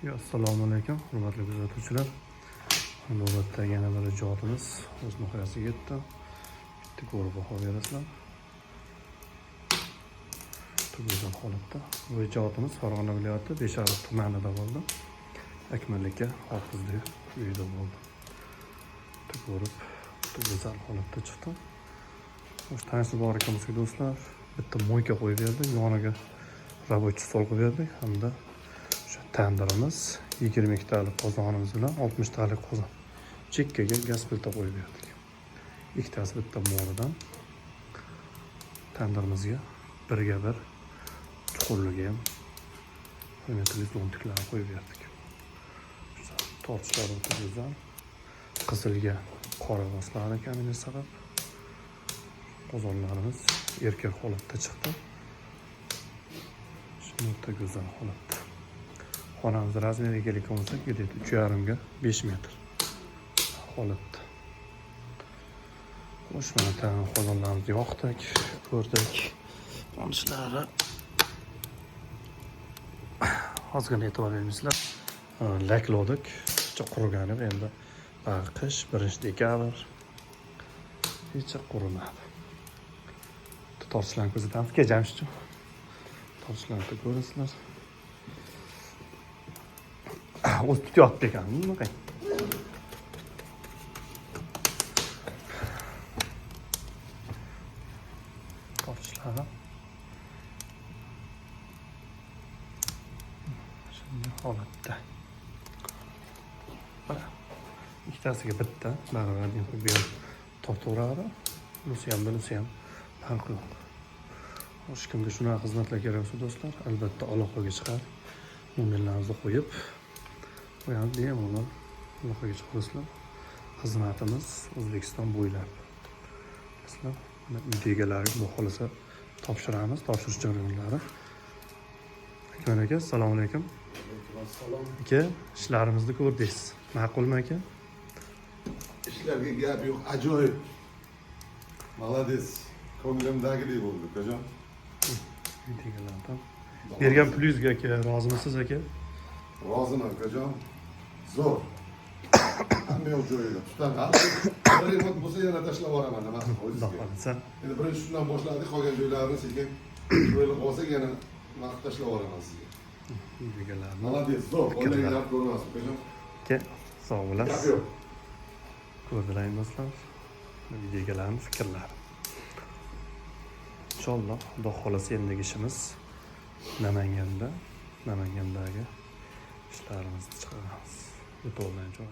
Assalomu alaykum, hurmatli kuzatuvchilar. Navbatdagi yana bir ijodimiz o'z nihoyasiga yetdi. Bitta ko'rib baho berasizlar. Tugagan holatda. Bu ijodimiz Farg'ona viloyati Beshariq tumanida bo'ldi. Akmal aka hofizlik uyida bo'ldi. Ko'rib, go'zal holatda chiqdi. O'sha tanishib bor ekanmiz do'stlar. Bitta moyka qo'yib berdik, yoniga rабочий stol qo'yib berdik hamda tandirimiz 22 talik qozonimiz bilan 60 talik qozon. Chekkaga gaz plita qo'yib berdik. Ikkitasi bitta mo'ridan tandirimizga birga bir chuqurligi ham hurmatli zontiklarni qo'yib berdik. Tortishlar o'ta go'zal. Qizilga qora boslar ekanligi sabab qozonlarimiz erkak holatda chiqdi. Shunday o'ta go'zal holatda. Xonamiz razmeriga kelgan bo'lsak, 3,5 ga 5 metr holatda. Xo'sh, mana qozonlarimizni yoqdik, ko'rdik. Onishlari ozgina e'tibor bermisizlar. Lakladik, qurigan endi qish 1-dekabr hech qurimadi. Tortishlarni kuzatamiz, jamshidjon. Tortishlarni ko'rasizlar. O'z tutyapti ekan, nima tortishlari shunday holatda. Ikkitasiga bitta baravar bu ham tortaveradi. Bunisi ham farqi yo'q. Hech kimga shunaqa xizmatlar kerak bo'lsa do'stlar, albatta aloqaga chiqadi. Nomerlarimizni qo'yib qo'yamiz, bemalol aloqaga chiqasizlar. Xizmatimiz O'zbekiston bo'ylab. Sizlar uy egalariga bu xohlasa topshiramiz, topshirish jarayonlari. Akmal aka, assalomu alaykum. Assalom. Aka, ishlarimizni ko'rdingiz. Ma'qulmi aka? İşlerge gap yo'q, ajoyib. Молодец. Ko'nglimdagidek bo'ldi, akajon. Uy egalaridan bergan pulingizga aka, rozimisiz aka? Roziman, akajon. Zo'r. Hamma yoq joyida. Tutaman. Bir remont bo'lsa yana tashlab yuboraman, nima qilasiz? Endi birinchi shundan boshladik, qolgan joylarini sekin joylab olsak yana vaqt tashlab yuboraman sizga. Uy egalari. Молодец, zo'r. O'ylaganlar ko'rmasin, akajon. Aka, sog' Gap bo'lasiz. yo'q. Ko'rdilar do'stlar. Uy egalarining fikrlari. Inshaalloh, Xudo xolasa endigi ishimiz Namangandagi ishlarimizni chiqaramiz. Yo'toldan joy.